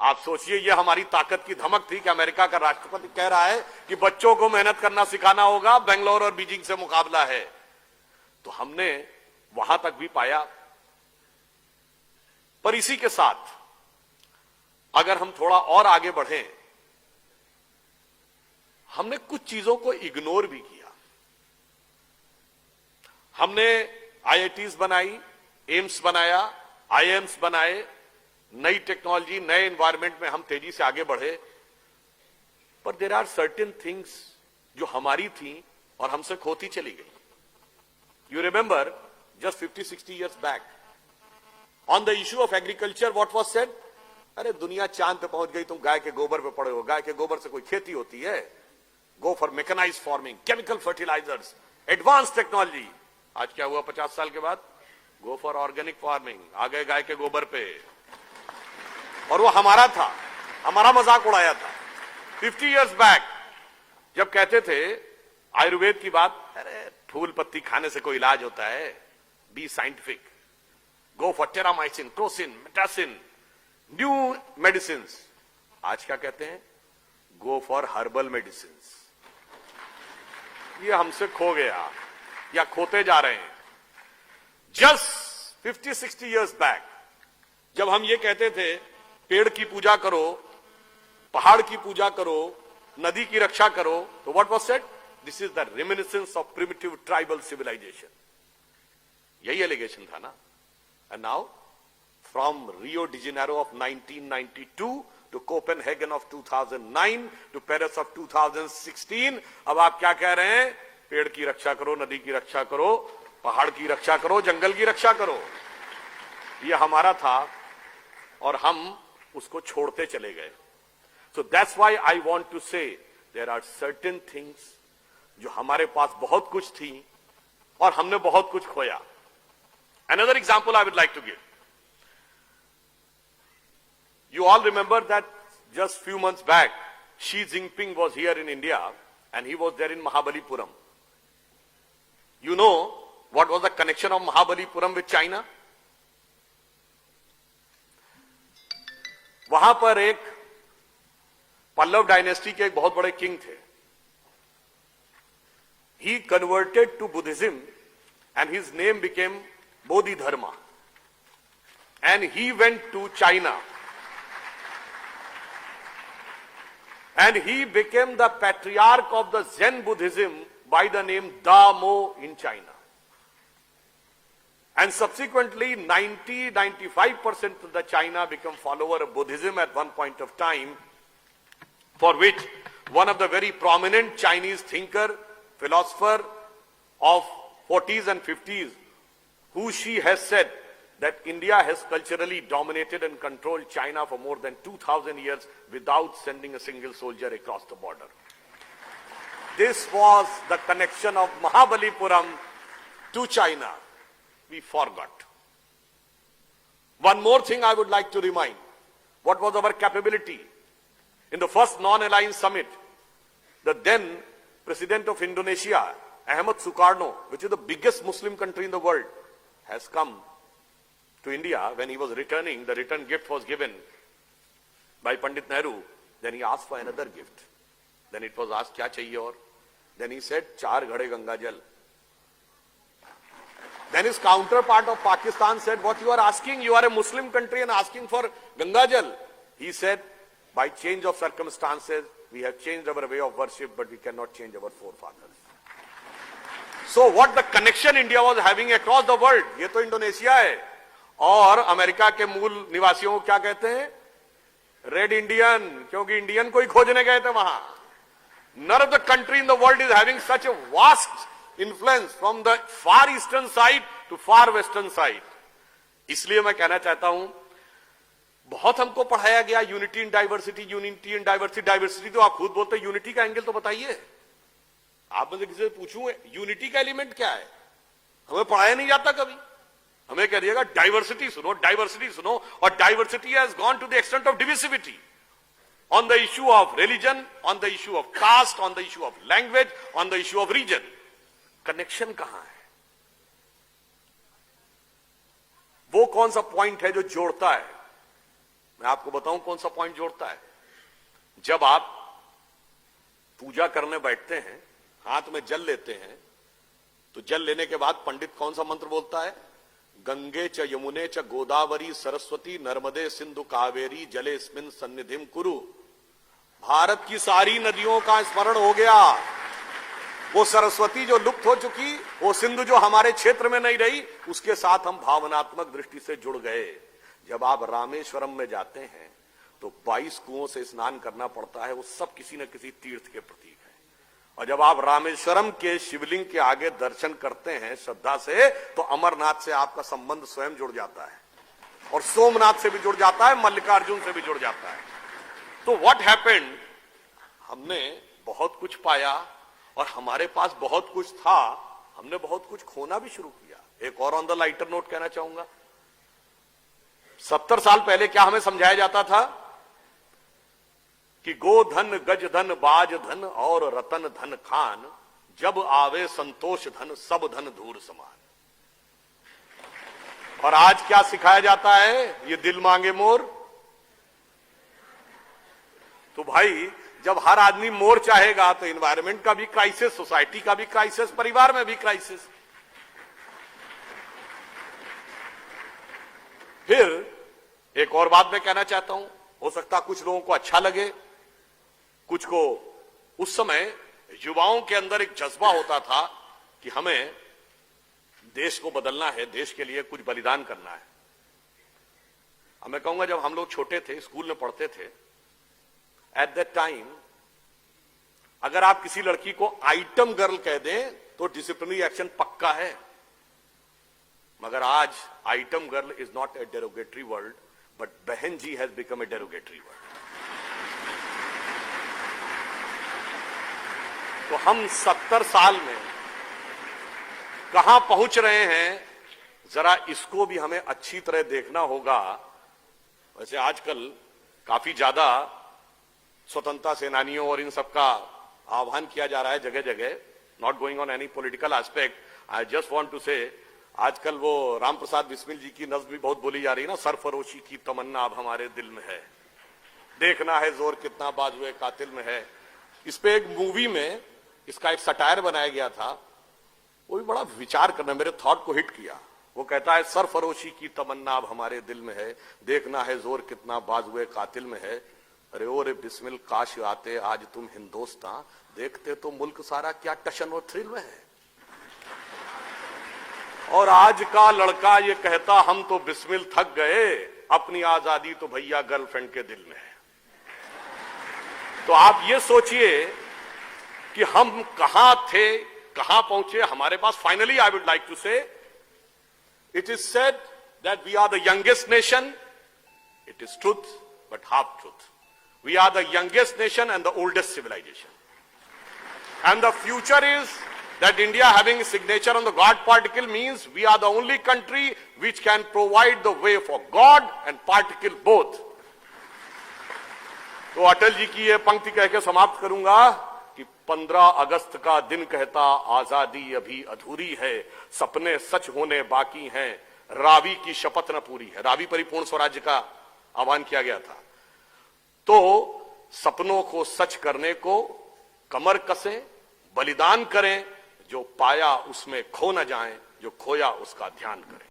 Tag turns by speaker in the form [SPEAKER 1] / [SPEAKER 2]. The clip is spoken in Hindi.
[SPEAKER 1] आप सोचिए, ये हमारी ताकत की धमक थी कि अमेरिका का राष्ट्रपति कह रहा है कि बच्चों को मेहनत करना सिखाना होगा, बेंगलोर और बीजिंग से मुकाबला है। तो हमने वहां तक भी पाया। पर इसी के साथ अगर हम थोड़ा और आगे बढ़े, हमने कुछ चीजों को इग्नोर भी किया। हमने आईआईटीज बनाई, एम्स बनाया, आईएम्स बनाए, नई टेक्नोलॉजी, नए एनवायरनमेंट में हम तेजी से आगे बढ़े। पर देयर आर सर्टेन थिंग्स जो हमारी थी और हमसे खोती चली गई। You remember just 50-60 years back on the issue of agriculture what was said? अरे दुनिया चांद पे पहुंच गई, तुम गाय के गोबर पे पड़े हो। गाय के गोबर से कोई खेती होती है? Go for mechanised farming, chemical fertilisers, advance technology. आज क्या हुआ 50 साल के बाद? गो फॉर ऑर्गेनिक फार्मिंग, आ गए गाय के गोबर पे। और वो हमारा था, हमारा मजाक उड़ाया था 50 years बैक, जब कहते थे आयुर्वेद की बात, अरे फूल पत्ती खाने से कोई इलाज होता है? B scientific, go for Terramycin, Crocin, Metacin, new medicine. आज क्या कहते हैं? Go for herbal medicine. ये हमसे खो गया या खोते जा रहे हैं। जस्ट 50-60 years बैक जब हम ये कहते थे पेड़ की पूजा करो, पहाड़ की पूजा करो, नदी की रक्षा करो, तो what was said? This is the reminiscence of primitive tribal civilisation. यही एलिगेशन था ना। And now from Rio de Janeiro of 1992 to Copenhagen of 2009 to Paris of 2016, अब आप क्या कह रहे हैं? पेड़ की रक्षा करो, नदी की रक्षा करो, पहाड़ की रक्षा करो, जंगल की रक्षा करो। ये हमारा था और हम उसको छोड़ते चले गए। So that's why I want to say there are certain things जो हमारे पास बहुत कुछ थी और हमने बहुत कुछ खोया। Another example I would like to give. You all remember that just few months back, Xi Jinping was here in India and he was there in Mahabalipuram. You know what was the connection of Mahabalipuram with China? वहां पर एक पल्लव डायनेस्टी के एक बहुत बड़े किंग थे। He converted to Buddhism and his name became Bodhidharma. And he went to China. And he became the patriarch of the Zen Buddhism by the name Da Mo in China. And subsequently 90-95% of the China became follower of Buddhism at one point of time, for which one of the very prominent Chinese thinker, philosopher of 40s and 50s, who she has said that India has culturally dominated and controlled China for more than 2,000 years without sending a single soldier across the border. This was the connection of Mahabalipuram to China. We forgot. One more thing I would like to remind. What was our capability? In the first non-aligned summit, the then President of Indonesia, Ahmad Sukarno, which is the biggest Muslim country in the world, has come to India. When he was returning, the return gift was given by Pandit Nehru. Then he asked for another gift. Then it was asked, kya chahiye aur? Then he said, 4 ghade Ganga Jal. Then his counterpart of Pakistan said, what you are asking? You are a Muslim country and asking for Ganga Jal. He said, by change of circumstances, we have changed our way of worship, but we cannot change our forefathers. So what the connection India was having across the world, ये तो इंडोनेशिया है। और अमेरिका के मूल निवासियों को क्या कहते हैं? रेड इंडियन, क्योंकि इंडियन को ही खोजने गए थे वहां। None of the country in the world is having such a vast influence from the far eastern side to far western side. इसलिए मैं कहना चाहता हूं, बहुत हमको पढ़ाया गया unity in diversity, unity in diversity. Diversity तो आप खुद बोलते हैं, यूनिटी का एंगल तो बताइए। आप मुझे किसी से पूछूं यूनिटी का एलिमेंट क्या है? हमें पढ़ाया नहीं जाता कभी। हमें कह दिएगा डाइवर्सिटी सुनो, डाइवर्सिटी सुनो, और diversity has gone to the extent of divisivity on the issue of religion, on the issue of caste, on the issue of language, on the issue of region. Connection कहां है? वो कौन सा पॉइंट है जो जोड़ता है? मैं आपको बताऊं कौन सा पॉइंट जोड़ता है। जब आप पूजा करने बैठते हैं, हाथ में जल लेते हैं, तो जल लेने के बाद पंडित कौन सा मंत्र बोलता है? गंगे च यमुने च गोदावरी सरस्वती नर्मदे सिंधु कावेरी जलेस्मिन सन्निधिम कुरु। भारत की सारी नदियों का स्मरण हो गया। वो सरस्वती जो लुप्त हो चुकी, वो सिंधु जो हमारे क्षेत्र में नहीं रही, उसके साथ हम भावनात्मक दृष्टि से जुड़ गए। जब आप रामेश्वरम में जाते हैं तो 22 कुओं से स्नान करना पड़ता है, वो सब किसी न किसी तीर्थ के प्रतीक है। और जब आप रामेश्वरम के शिवलिंग के आगे दर्शन करते हैं श्रद्धा से, तो अमरनाथ से आपका संबंध स्वयं जुड़ जाता है, और सोमनाथ से भी जुड़ जाता है, मल्लिकार्जुन से भी जुड़ जाता है। तो व्हाट हैपेंड, हमने बहुत कुछ पाया और हमारे पास बहुत कुछ था, हमने बहुत कुछ खोना भी शुरू किया। एक और ऑन द लाइटर नोट कहना चाहूंगा, 70 साल पहले क्या हमें समझाया जाता था कि गोधन गज धन बाज धन और रतन धन खान, जब आवे संतोष धन सब धन धूर समान। और आज क्या सिखाया जाता है? ये दिल मांगे मोर। तो भाई जब हर आदमी मोर चाहेगा तो एनवायरमेंट का भी क्राइसिस, सोसाइटी का भी क्राइसिस, परिवार में भी क्राइसिस। फिर एक और बात मैं कहना चाहता हूं, हो सकता कुछ लोगों को अच्छा लगे, कुछ को। उस समय युवाओं के अंदर एक जज्बा होता था कि हमें देश को बदलना है, देश के लिए कुछ बलिदान करना है। अब मैं कहूंगा जब हम लोग छोटे थे, स्कूल में पढ़ते थे, एट दैट टाइम अगर आप किसी लड़की को आइटम गर्ल कह दें तो डिसिप्लिनरी एक्शन पक्का है। मगर आज item girl is not a derogatory word, but behen ji has become a derogatory word. तो हम 70 साल में कहां पहुंच रहे हैं, जरा इसको भी हमें अच्छी तरह देखना होगा। वैसे आजकल काफी ज्यादा स्वतंत्रता सेनानियों और इन सबका आह्वान किया जा रहा है जगह जगह। Not going on any political aspect, I just want to say, आजकल वो राम प्रसाद बिस्मिल जी की नज्म भी बहुत बोली जा रही है ना, सरफरोशी की तमन्ना अब हमारे दिल में है, देखना है जोर कितना बाजुए कातिल में है। इस पे एक मूवी में इसका एक सटायर बनाया गया था, वो भी बड़ा विचार करना, मेरे थॉट को हिट किया। वो कहता है सरफरोशी की तमन्ना अब हमारे दिल में है, देखना है जोर कितना बाजुए कातिल में है। अरे ओ रे बिस्मिल काश आते आज तुम हिंदुस्तान, देखते तो मुल्क सारा क्या टशन और थ्रिल में है। और आज का लड़का ये कहता हम तो बिस्मिल थक गए, अपनी आजादी तो भैया गर्लफ्रेंड के दिल में है। तो आप ये सोचिए कि हम कहां थे, कहां पहुंचे। हमारे पास finally I would like to say, it is said that we are the youngest nation. It is truth but half truth. We are the youngest nation and the oldest civilization. And the future is that India having a signature on the God particle means we are the only country which can provide the way for God and particle both. तो अटल जी की ये पंक्ति कह के समाप्त करूंगा कि 15 अगस्त का दिन कहता आजादी अभी अधूरी है, सपने सच होने बाकी हैं, रावी की शपथ न पूरी है। रावी परिपूर्ण स्वराज्य का आह्वान किया गया था। तो सपनों को सच करने को कमर कसें, बलिदान करें, जो पाया उसमें खो न जाएं, जो खोया उसका ध्यान करें।